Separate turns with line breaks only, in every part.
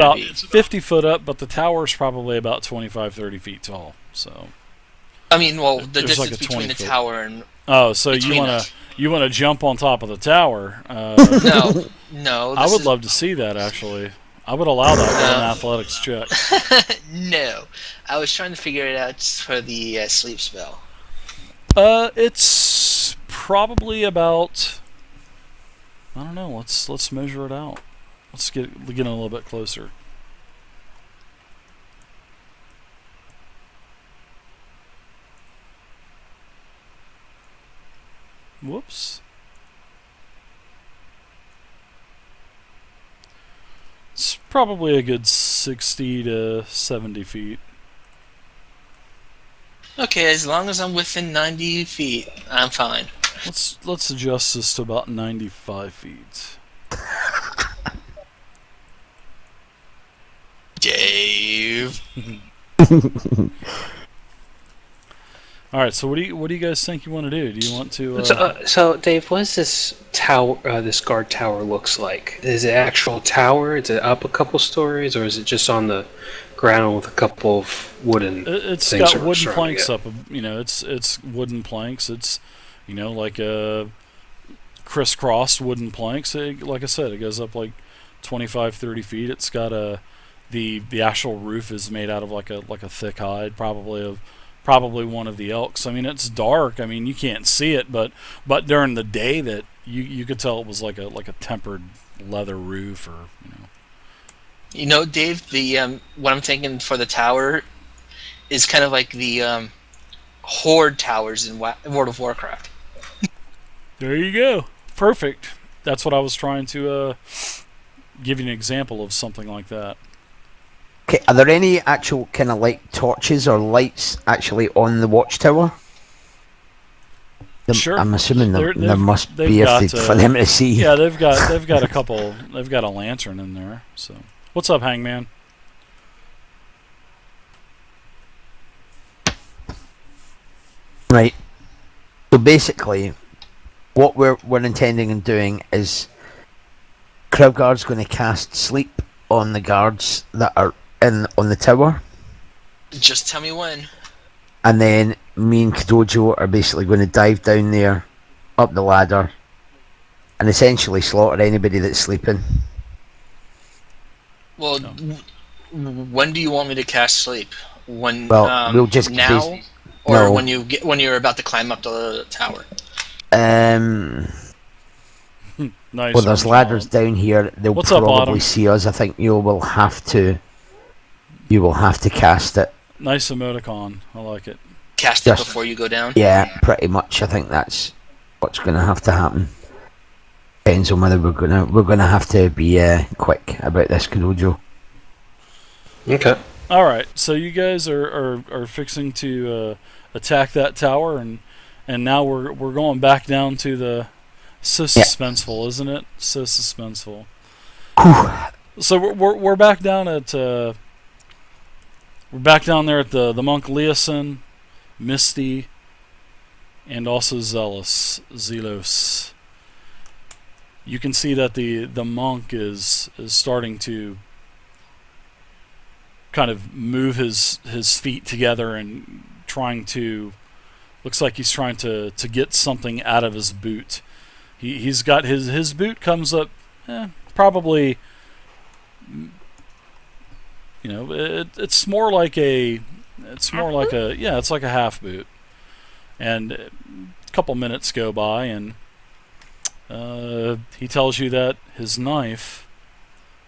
About 50 foot up, but the tower's probably about 25, 30 feet tall. So.
I mean, well, the
There's
distance
like a
between the
20 foot.
tower and...
Oh, so you
between
wanna
us.
you wanna jump on top of the tower?
No.
I would love to see that. Actually, I would allow that with an
No.
athletics check.
No. I was trying to figure it out for the sleep spell.
It's probably about. I don't know. Let's measure it out. Let's get a little bit closer. Whoops. It's probably a good 60 to 70 feet.
Okay, as long as I'm within 90 feet, I'm fine.
Let's adjust this to about 95 feet.
Dave.
All right. So what do you guys think you want to do? Do you want to?
So, Dave, what is this tower? This guard tower looks like? Is it actual tower? Is it up a couple stories, or is it just on the ground with a couple of wooden?
It's
things
got wooden
surrounding
planks
it?
up. It's wooden planks. It's like a crisscross wooden planks. Like I said, it goes up like 25, 30 feet. It's got the actual roof is made out of like a thick hide, probably one of the elks. I mean, it's dark. I mean, you can't see it, but during the day, that you could tell it was like a tempered leather roof, or
You know, Dave, the what I'm thinking for the tower is kind of like the Hoard towers in World of Warcraft.
There you go. Perfect. That's what I was trying to give you an example of something like that.
Okay, are there any actual kind of like torches or lights actually on the watchtower?
Sure.
I'm assuming there must
they've
be
got,
for them to see.
Yeah, they've got a couple. They've got a lantern in there. So, what's up, Hangman?
Right. So basically, what we're intending on doing is, Krelgard's going to cast sleep on the guards that are on the tower,
Just tell me when.
and then me and Kadojo are basically going to dive down there, up the ladder, and essentially slaughter anybody that's sleeping.
Well, when do you want me to cast sleep? When?
Well, we'll just
now, or
no.
when you're about to climb up the tower.
Nice.
Well, there's ladders down here. They'll
What's up,
probably
Autumn?
see us. I think you will have to cast it.
Nice emoticon. I like it.
Cast it
Just-
before you go down.
Yeah, pretty much. I think that's what's going to have to happen. Depends on whether we're gonna have to be quick about this, Kadojo.
Okay.
All right. So you guys are fixing to attack that tower, and now we're going back down to the. So suspenseful, isn't it? So suspenseful. So we're back down at we're back down there at the monk Leosin, Misty, and also Zelos. You can see that the monk is starting to kind of move his feet together and trying to. Looks like he's trying to get something out of his boot. He's got his boot comes up, probably. It's more like a it's like a half boot, and a couple minutes go by, and he tells you that his knife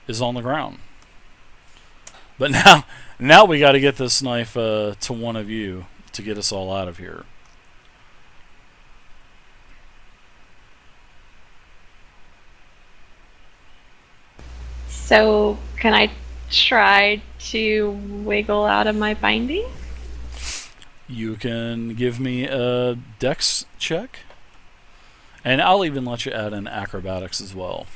is on the ground. But now we got to get this knife to one of you to get us all out of here.
So, can I try to wiggle out of my binding?
You can give me a dex check, and I'll even let you add in acrobatics as well.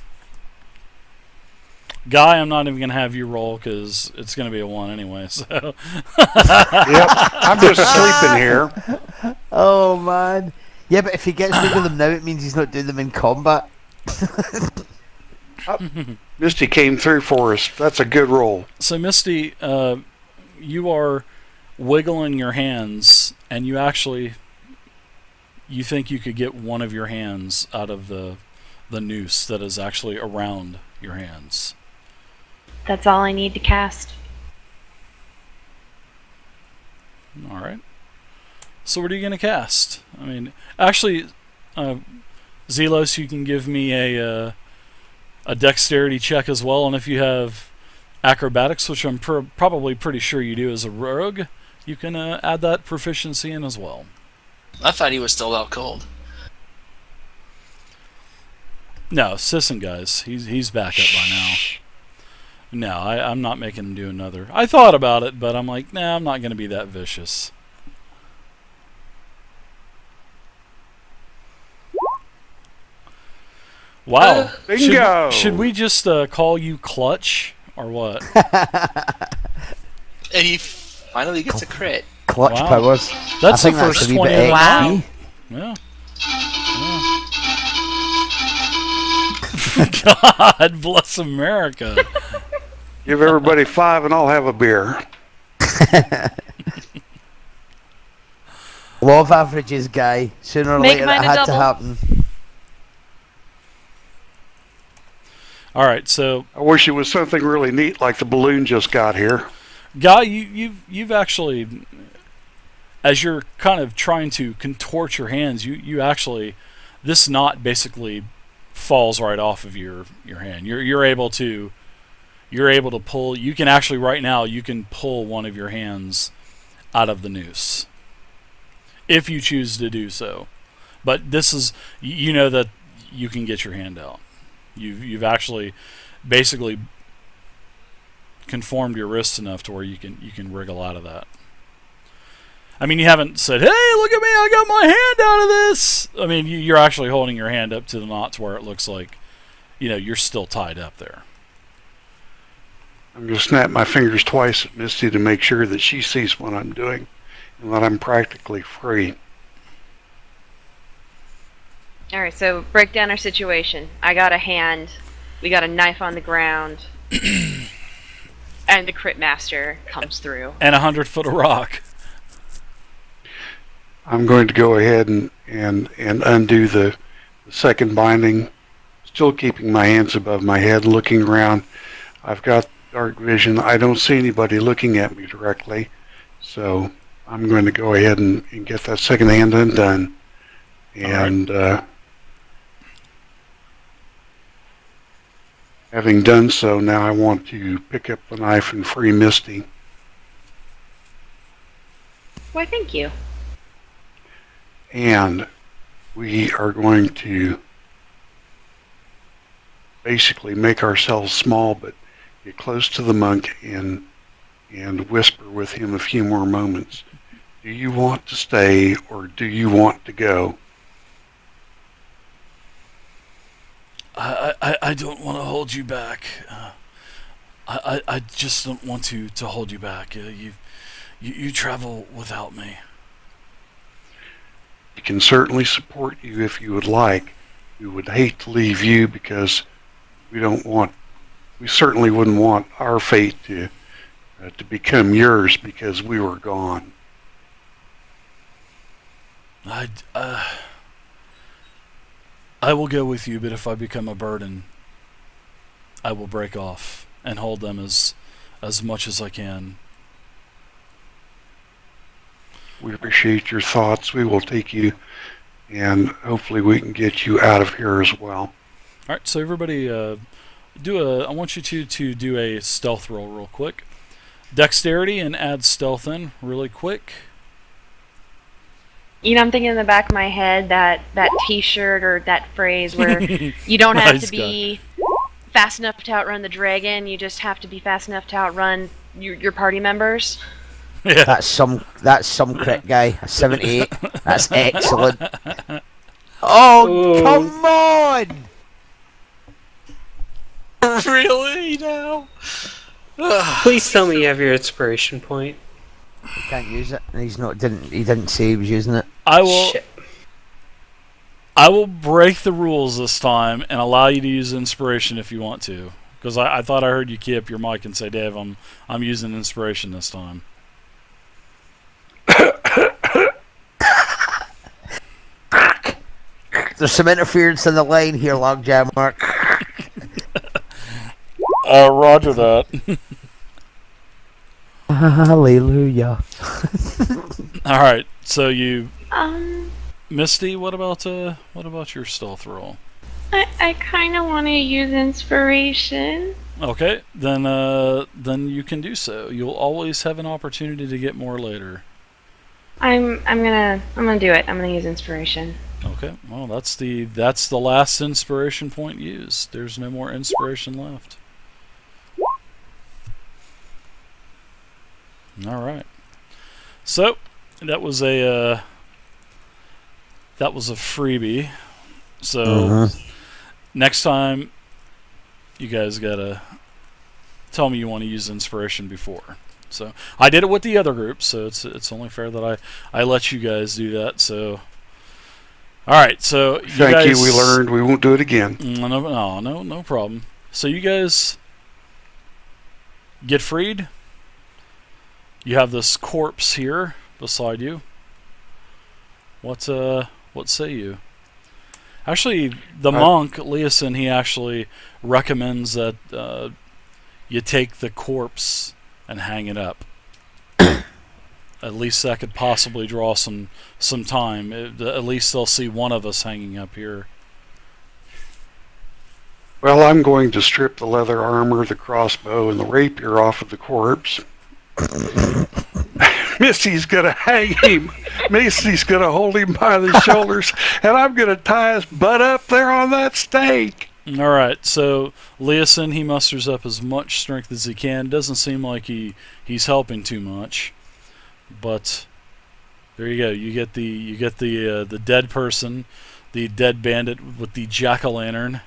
Guy, I'm not even going to have you roll because it's going to be a 1 anyway. So.
Yep, I'm just sleeping here.
Oh man. Yeah, but if he gets rid of them now, it means he's not doing them in combat.
Misty came through for us. That's a good roll.
So Misty, you are wiggling your hands, and you think you could get one of your hands out of the noose that is actually around your hands.
That's all I need to cast.
All right. So what are you going to cast? I mean, actually, Zelos, you can give me a dexterity check as well, and if you have acrobatics, which I'm probably pretty sure you do as a rogue, you can add that proficiency in as well.
I thought he was still out cold.
No, Sisson, guys, he's back up by now. No, I'm not making him do another. I thought about it, but I'm like, nah, I'm not going to be that vicious. Wow.
Bingo!
Should we just call you Clutch, or what?
And he finally gets a crit.
Clutch
Wow.
powers.
That's
I
the
think
first
that's a wee
20
bit
of the
XP.
night. Yeah. God bless America.
Give everybody 5 and I'll have a beer.
Law of averages, guy. Sooner or
Make
later
mine
it
a
had to
double.
happen.
All right, so
I wish it was something really neat like the balloon just got here.
Guy, you've actually, as you're kind of trying to contort your hands, you actually, this knot basically falls right off of your hand. You're able to pull. You can actually right now you can pull one of your hands out of the noose if you choose to do so. But this is, you know that you can get your hand out. You've actually basically conformed your wrist enough to where you can wriggle out of that. I mean, you haven't said, "Hey, look at me! I got my hand out of this." I mean, you're actually holding your hand up to the knot to where it looks like, you're still tied up there.
I'm going to snap my fingers twice at Misty to make sure that she sees what I'm doing and that I'm practically free.
All right, so break down our situation. I got a hand. We got a knife on the ground. And the crit master comes through.
And 100-foot of rock.
I'm going to go ahead and undo the second binding, still keeping my hands above my head, looking around. I've got dark vision. I don't see anybody looking at me directly, so I'm going to go ahead and get that second hand undone. And having done so, now I want to pick up the knife and free Misty.
Why, thank you.
And we are going to basically make ourselves small, but get close to the monk and whisper with him a few more moments. Do you want to stay or do you want to go?
I don't want to hold you back. I just don't want to hold you back. You travel without me.
We can certainly support you if you would like. We would hate to leave you because we certainly wouldn't want our fate to become yours because we were gone.
I will go with you, but if I become a burden, I will break off and hold them as much as I can.
We appreciate your thoughts. We will take you, and hopefully we can get you out of here as well.
All right, so everybody, I want you to do a stealth roll real quick. Dexterity and add stealth in really quick.
I'm thinking in the back of my head that T-shirt or that phrase where you don't have
Nice
to be fast enough to outrun the dragon. You just have to be fast enough to outrun your party members.
Yeah.
That's some crit, guy. A 78. That's excellent. Oh, come on!
Really now?
Please tell me you have your inspiration point.
He can't use it, and he didn't say he was using it.
I will.
Shit.
I will break the rules this time and allow you to use inspiration if you want to, because I thought I heard you key up your mic and say, "Dave, I'm using inspiration this time."
There's some interference in the line here, Logjam Mark.
Roger that.
Hallelujah.
All right, so you,
Um,
Misty. What about your stealth roll?
I kind of want to use inspiration.
Okay, then you can do so. You'll always have an opportunity to get more later.
I'm gonna do it. I'm gonna use inspiration.
Okay, well that's the last inspiration point used. There's no more inspiration left. All right. So that was a freebie. So next time, you guys gotta tell me you want to use inspiration before. So I did it with the other group, so it's only fair that I let you guys do that. So all right, so
Thank you. We learned. We won't do it again.
No problem. So you guys get freed. You have this corpse here beside you. What say you? Actually, the monk Leosin, he actually recommends that you take the corpse and hang it up. At least that could possibly draw some time. At least they'll see one of us hanging up here.
Well, I'm going to strip the leather armor, the crossbow, and the rapier off of the corpse. Misty's gonna hang him. Misty's gonna hold him by the shoulders, and I'm gonna tie his butt up there on that stake.
All right, so Leosin, he musters up as much strength as he can. Doesn't seem like he's helping too much, but there you go. You get the dead person, the dead bandit with the jack-o'-lantern.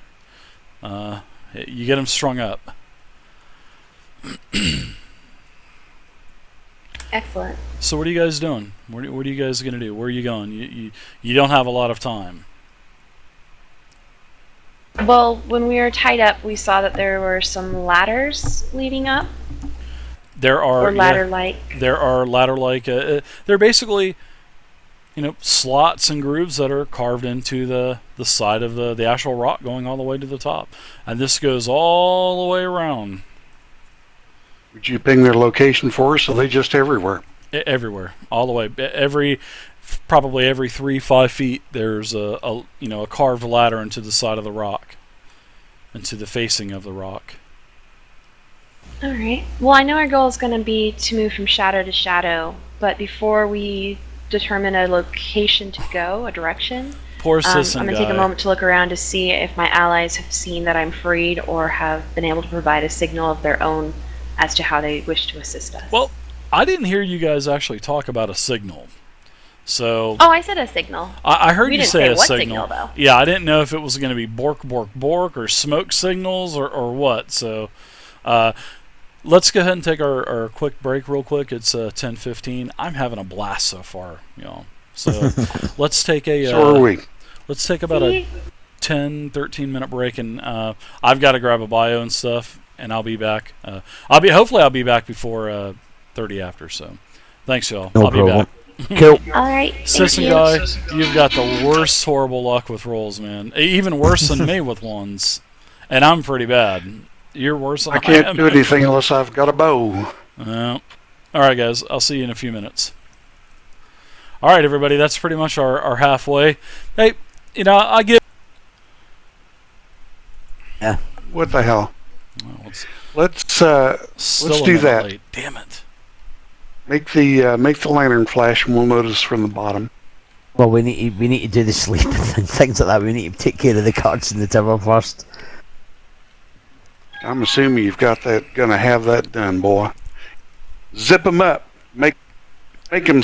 You get him strung up.
Excellent.
So what are you guys doing? What are you guys gonna do? Where are you going? You don't have a lot of time.
Well, when we were tied up, we saw that there were some ladders leading up.
There are
Or ladder-like.
There are ladder-like. They're basically, slots and grooves that are carved into the side of the actual rock, going all the way to the top, and this goes all the way around.
Would you ping their location for us? Are they just everywhere?
Everywhere, all the way. Probably every 3-5 feet, there's a carved ladder into the side of the rock, into the facing of the rock.
All right. Well, I know our goal is going to be to move from shadow to shadow, but before we determine a location to go, a direction,
Poor
I'm
Sisson
going to take a
guy.
moment to look around to see if my allies have seen that I'm freed or have been able to provide a signal of their own as to how they wish to assist us.
Well, I didn't hear you guys actually talk about a signal. So
Oh, I said a signal.
I heard
We
you
didn't
say
say
a
what
signal.
signal, though.
Yeah, I didn't know if it was going to be bork, bork, bork, or smoke signals, or what. So let's go ahead and take our quick break real quick. It's 10:15. I'm having a blast so far, So let's take
So are we.
Let's take about a 10-13 minute break, and I've got to grab a bio and stuff, and I'll be back. Hopefully I'll be back before 30 after. So thanks, y'all.
No
I'll be
problem.
back.
Cool.
All right. Thank
Sisson
you.
guy, you've got the worst horrible luck with rolls, man. Even worse than me with ones, and I'm pretty bad. You're worse than
I
I
can't
am.
do anything unless I've got a bow.
All right, guys. I'll see you in a few minutes. All right, everybody. That's pretty much our halfway. Hey, I give.
Yeah.
What the hell?
Well, it's
Let's
still
let's
a
do
minute
that.
late. Damn it.
Make the lantern flash, and we'll notice from the bottom.
Well, we need to do the sleep and things like that. We need to take care of the cards in the tower first.
I'm assuming you've got that. Gonna have that done, boy. Zip them up. Make them